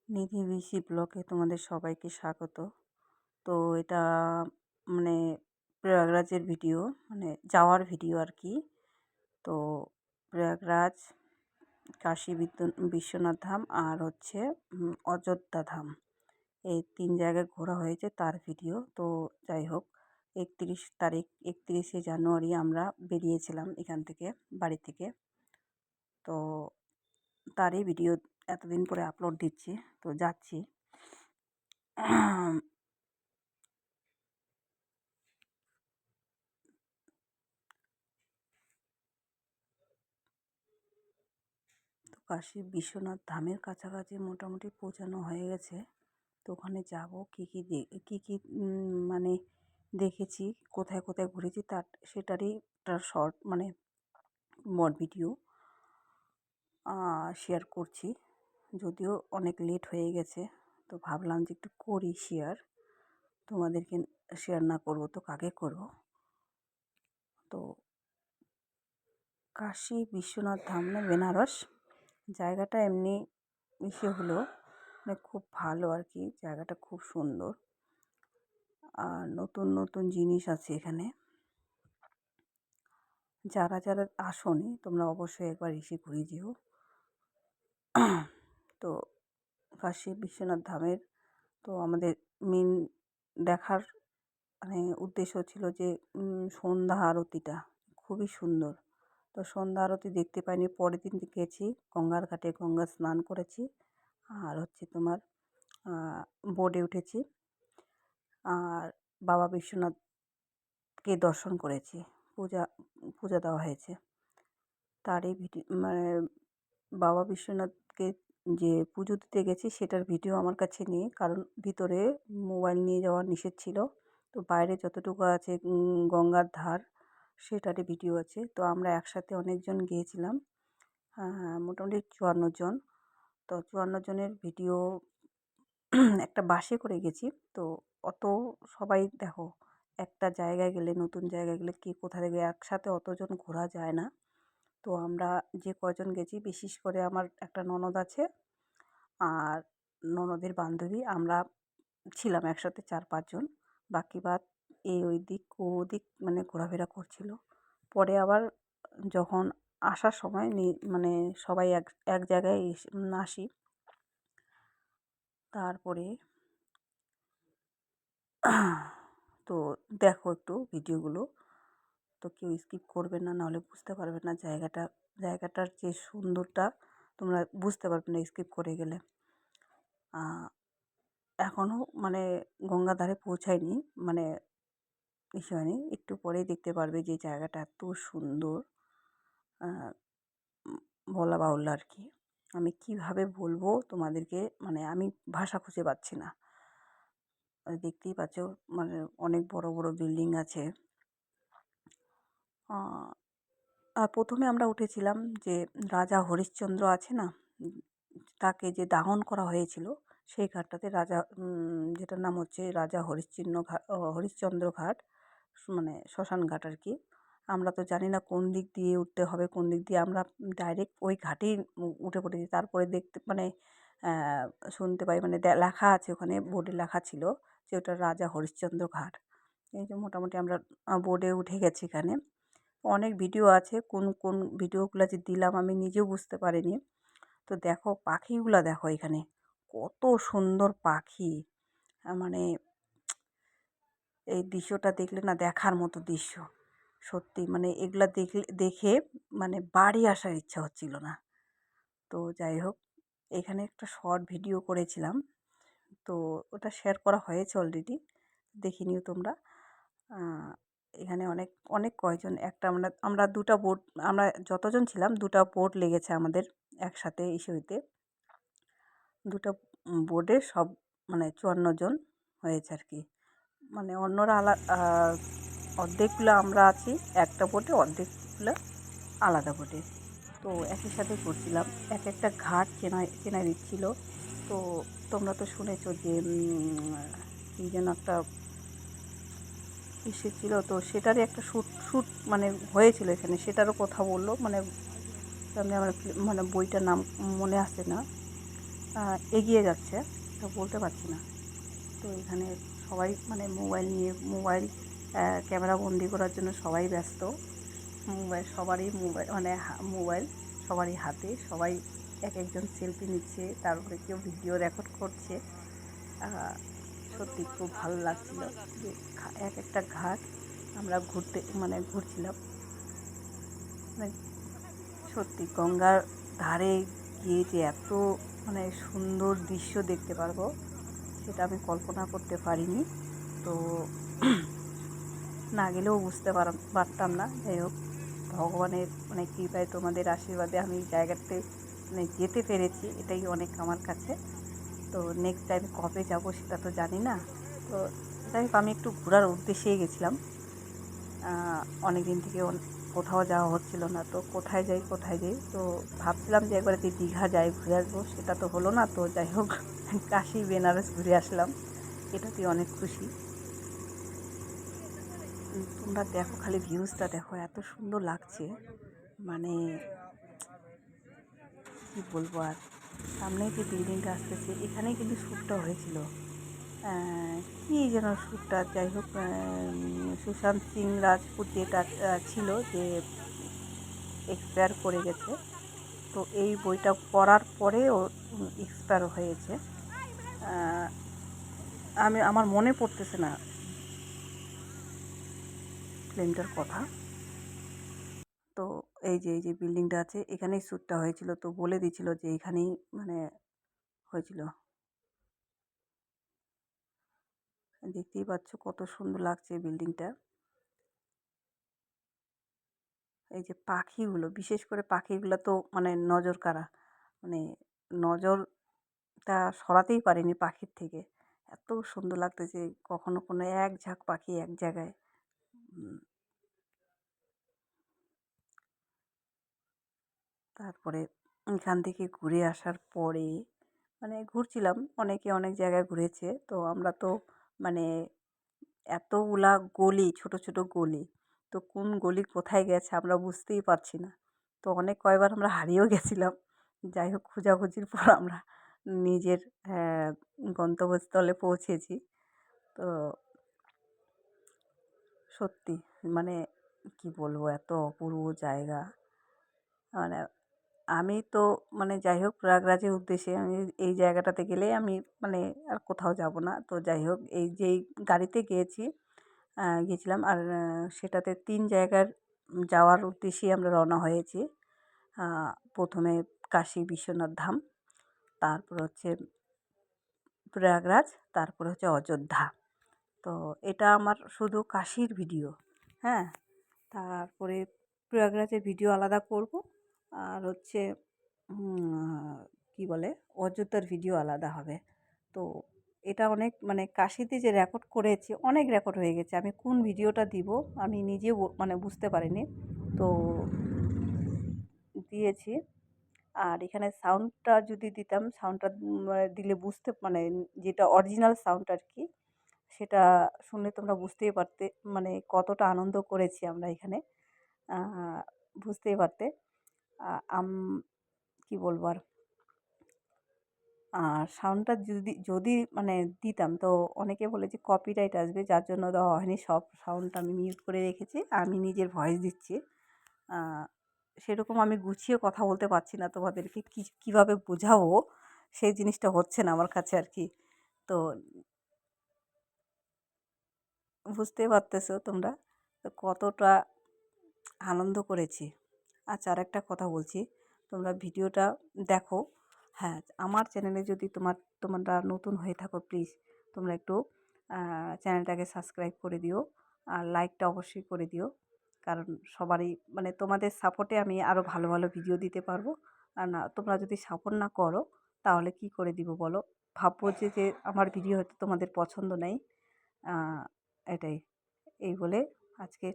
নিধি BC ব্লগে তোমাদের সবাইকে স্বাগত। তো এটা মানে প্রয়াগরাজের ভিডিও, মানে যাওয়ার ভিডিও আর কি। তো প্রয়াগরাজ, কাশী বিশ্বনাথ ধাম আর হচ্ছে অযোধ্যা ধাম, এই 3 জায়গায় ঘোরা হয়েছে তার ভিডিও। তো যাই হোক, 31শে জানুয়ারি আমরা বেরিয়েছিলাম এখান থেকে, বাড়ি থেকে। তো তারই ভিডিও এতদিন পরে আপলোড দিচ্ছি। তো যাচ্ছি। তো কাশী বিশ্বনাথ ধামের কাছাকাছি মোটামুটি পৌঁছানো হয়ে গেছে। তো ওখানে যাব, কী কী মানে দেখেছি, কোথায় কোথায় ঘুরেছি, সেটারই একটা শর্ট মানে ভিডিও শেয়ার করছি। যদিও অনেক লেট হয়ে গেছে, তো ভাবলাম যে একটু করি শেয়ার। তোমাদেরকে শেয়ার না করব তো কাকে করব। তো কাশী বিশ্বনাথ ধাম না বেনারস, জায়গাটা এমনি হলো মানে খুব ভালো আর কি। জায়গাটা খুব সুন্দর আর নতুন নতুন জিনিস আছে এখানে। যারা যারা আসোনি তোমরা অবশ্যই একবার এসে ঘুরে যেও। তো কাশী বিশ্বনাথ ধামের তো আমাদের মেন দেখার মানে উদ্দেশ্য ছিল যে সন্ধ্যা আরতিটা খুবই সুন্দর। তো সন্ধ্যা আরতি দেখতে পাইনি, পরের দিন গেছি গঙ্গার ঘাটে, গঙ্গা স্নান করেছি আর হচ্ছে তোমার বোটে উঠেছি আর বাবা বিশ্বনাথকে দর্শন করেছি। পূজা দেওয়া হয়েছে। তারই ভিডিও মানে বাবা বিশ্বনাথকে যে পুজো দিতে গেছি সেটার ভিডিও আমার কাছে নেই, কারণ ভিতরে মোবাইল নিয়ে যাওয়া নিষেধ ছিল। তো বাইরে যতটুকু আছে গঙ্গার ধার, সেটারই ভিডিও আছে। তো আমরা একসাথে অনেকজন গিয়েছিলাম, মোটামুটি 54 জন। তো 54 জনের ভিডিও একটা বাসে করে গেছি। তো অত সবাই দেখো, একটা জায়গায় গেলে, নতুন জায়গায় গেলে কে কোথা থেকে একসাথে অতজন ঘোরা যায় না। তো আমরা যে কজন গেছি, বিশেষ করে আমার একটা ননদ আছে আর ননদের বান্ধবী, আমরা ছিলাম একসাথে 4-5 জন। বাকি বাদ ওই দিক ওদিক মানে ঘোরাফেরা করছিল। পরে আবার যখন আসার সময় মানে সবাই এক জায়গায় আসি। তারপরে তো দেখো একটু ভিডিওগুলো, তো কেউ স্কিপ করবে না, নাহলে বুঝতে পারবে না জায়গাটার যে সুন্দরটা তোমরা বুঝতে পারবে না স্কিপ করে গেলে। এখনও মানে গঙ্গার ধারে পৌঁছায়নি, মানে হয়নি, একটু পরেই দেখতে পারবে যে জায়গাটা এত সুন্দর বলা বাহুল্য আর কি। আমি কীভাবে বলবো তোমাদেরকে, মানে আমি ভাষা খুঁজে পাচ্ছি না। দেখতেই পাচ্ছ মানে অনেক বড় বড় বিল্ডিং আছে। আর প্রথমে আমরা উঠেছিলাম যে রাজা হরিশ্চন্দ্র আছে না, তাকে যে দাহন করা হয়েছিল সেই ঘাটটাতে, যেটার নাম হচ্ছে রাজা হরিশ্চন্দ্র ঘাট, মানে শ্মশান ঘাট আর কি। আমরা তো জানি না কোন দিক দিয়ে উঠতে হবে, কোন দিক দিয়ে, আমরা ডাইরেক্ট ওই ঘাটেই উঠে পড়েছি। তারপরে দেখতে মানে শুনতে পাই, মানে লেখা আছে ওখানে, বোর্ডে লেখা ছিল যে ওটা রাজা হরিশ্চন্দ্র ঘাট। এই যে মোটামুটি আমরা বোর্ডে উঠে গেছি। এখানে অনেক ভিডিও আছে, কোন কোন ভিডিওগুলো যে দিলাম আমি নিজেও বুঝতে পারিনি। তো দেখো পাখিগুলো, দেখো এখানে কত সুন্দর পাখি, মানে এই দৃশ্যটা দেখলে না দেখার মতো দৃশ্য সত্যি। মানে এগুলা দেখে মানে বাড়ি আসার ইচ্ছা হচ্ছিল না। তো যাই হোক, এখানে একটা শর্ট ভিডিও করেছিলাম, তো ওটা শেয়ার করা হয়েছে অলরেডি, দেখে নিও তোমরা। এখানে অনেক অনেক কয়জন, আমরা দুটা বোট, আমরা যতজন ছিলাম দুটা বোট লেগেছে আমাদের একসাথে এসে হইতে। দুটো বোটে সব মানে 54 জন হয়েছে আর কি। মানে অন্যরা অর্ধেকগুলো আমরা আছি একটা বোটে, অর্ধেকগুলো আলাদা বোটে। তো একই সাথে ঘুরছিলাম, এক একটা ঘাট চেনাই দিচ্ছিল। তো তোমরা তো শুনেছো যে কী যেন একটা ছিল, তো সেটারই একটা শ্যুট মানে হয়েছিল এখানে, সেটারও কথা বললো। মানে সামনে আমার মানে বইটার নাম মনে আসছে না। এগিয়ে যাচ্ছে, তো বলতে পারছি না। তো এখানে সবাই মানে মোবাইল নিয়ে ক্যামেরা বন্দি করার জন্য সবাই ব্যস্ত। সবারই মোবাইল মানে মোবাইল সবারই হাতে, সবাই এক একজন সেলফি নিচ্ছে, তারপরে কেউ ভিডিও রেকর্ড করছে। সত্যি খুব ভালো লাগছিল যে এক একটা ঘাট আমরা ঘুরছিলাম। মানে সত্যি গঙ্গার ধারে গিয়ে যে এত মানে সুন্দর দৃশ্য দেখতে পারবো সেটা আমি কল্পনা করতে পারিনি। তো না গেলেও বুঝতে পারতাম না। যাই হোক, ভগবানের মানে কৃপায়, তোমাদের আশীর্বাদে আমি জায়গাতে মানে যেতে পেরেছি, এটাই অনেক আমার কাছে। তো নেক্সট টাইম কবে যাব সেটা তো জানি না। তো যাই হোক, আমি একটু ঘোরার উদ্দেশ্যেই গেছিলাম। অনেক দিন থেকে কোথাও যাওয়া হচ্ছিল না, তো কোথায় যাই তো ভাবছিলাম যে একবার যদি দীঘা যাই, ঘুরে আসবো। সেটা তো হলো না। তো যাই হোক, কাশী বেনারস ঘুরে আসলাম, এটাতে অনেক খুশি। তোমরা দেখো, খালি ভিউজটা দেখো, এত সুন্দর লাগছে। মানে কি বলবো আর। সামনে যে বিল্ডিংটা আসতেছে, এখানেই কিন্তু শ্যুটটা হয়েছিল। কী যেন শ্যুটটা, যাই হোক, সুশান্ত সিং রাজপুত যেটা ছিল, যে এক্সপায়ার করে গেছে। তো এই বইটা পড়ার পরে ও এক্সপায়ার হয়েছে। আমার মনে পড়তেছে না ফিল্মটার কথা। তো এই যে বিল্ডিংটা আছে, এখানেই শ্যুটটা হয়েছিল। তো বলে দিয়েছিল যে এখানেই মানে হয়েছিল। দেখতেই পাচ্ছ কত সুন্দর লাগছে বিল্ডিংটা। এই যে পাখিগুলো, বিশেষ করে পাখিগুলো তো মানে নজর কাড়া, মানে নজরটা সরাতেই পারিনি পাখির থেকে। এত সুন্দর লাগতেছে, কখনো কোনো এক ঝাঁক পাখি এক জায়গায়। তারপরে এখান থেকে ঘুরে আসার পরে মানে ঘুরছিলাম, অনেকে অনেক জায়গায় ঘুরেছে, তো আমরা তো মানে এতগুলা গলি, ছোট ছোট গলি, তো কোন গলি কোথায় গেছে আমরা বুঝতেই পারছি না। তো কয়বার আমরা হারিয়েও গেছিলাম। যাই হোক, খোঁজাখুঁজির পর আমরা নিজের গন্তব্যস্থলে পৌঁছেছি। তো সত্যি মানে কি বলবো, এত অপূর্ব জায়গা। মানে আমি তো মানে যাই হোক, প্রয়াগরাজের উদ্দেশ্যে আমি এই জায়গাটাতে গেলেই আমি মানে আর কোথাও যাব না। তো যাই হোক, এই যেই গাড়িতে গিয়েছিলাম, আর সেটাতে ৩ জায়গার যাওয়ার উদ্দেশ্যেই আমরা রওনা হয়েছি। প্রথমে কাশী বিশ্বনাথ ধাম, তারপর হচ্ছে প্রয়াগরাজ, তারপরে হচ্ছে অযোধ্যা। তো এটা আমার শুধু কাশীর ভিডিও। হ্যাঁ, তারপরে প্রয়াগরাজের ভিডিও আলাদা করব, আর হচ্ছে কী বলে, অযোধ্যার ভিডিও আলাদা হবে। তো এটা অনেক মানে কাশিতে যে রেকর্ড করেছি, অনেক রেকর্ড হয়ে গেছে। আমি কোন ভিডিওটা দিব আমি নিজেও মানে বুঝতে পারিনি। তো দিয়েছি। আর এখানে সাউন্ডটা যদি দিতাম, সাউন্ডটা দিলে বুঝতে মানে যেটা অরিজিনাল সাউন্ড আর কি, সেটা শুনলে তোমরা বুঝতেই পারতে মানে কতটা আনন্দ করেছি আমরা এখানে, বুঝতেই পারতে। আম কী বলবো আর। আর সাউন্ডটা যদি মানে দিতাম, তো অনেকে বলে যে কপিরাইট আসবে, যার জন্য দেওয়া হয়নি। সব সাউন্ডটা আমি মিউট করে রেখেছি, আমি নিজের ভয়েস দিচ্ছি। সেরকম আমি গুছিয়ে কথা বলতে পারছি না, তোমাদেরকে কীভাবে বোঝাবো সেই জিনিসটা হচ্ছে না আমার কাছে আর কি। তো বুঝতেই পারতেছো তোমরা তো কতটা আনন্দ করেছি। আচ্ছা, আরেকটা কথা বলছি, তোমরা ভিডিওটা দেখো। হ্যাঁ, আমার চ্যানেলে যদি তোমরা নতুন হয়ে থাকো, প্লিজ তোমরা একটু চ্যানেলটাকে সাবস্ক্রাইব করে দিও, আর লাইকটা অবশ্যই করে দিও। কারণ সবারই মানে তোমাদের সাপোর্টে আমি আরও ভালো ভালো ভিডিও দিতে পারবো। আর না, তোমরা যদি সাপোর্ট না করো তাহলে কী করে দিব বলো? ভাববো যে আমার ভিডিও হয়তো তোমাদের পছন্দ নেই। এটাই, এই বলে আজকে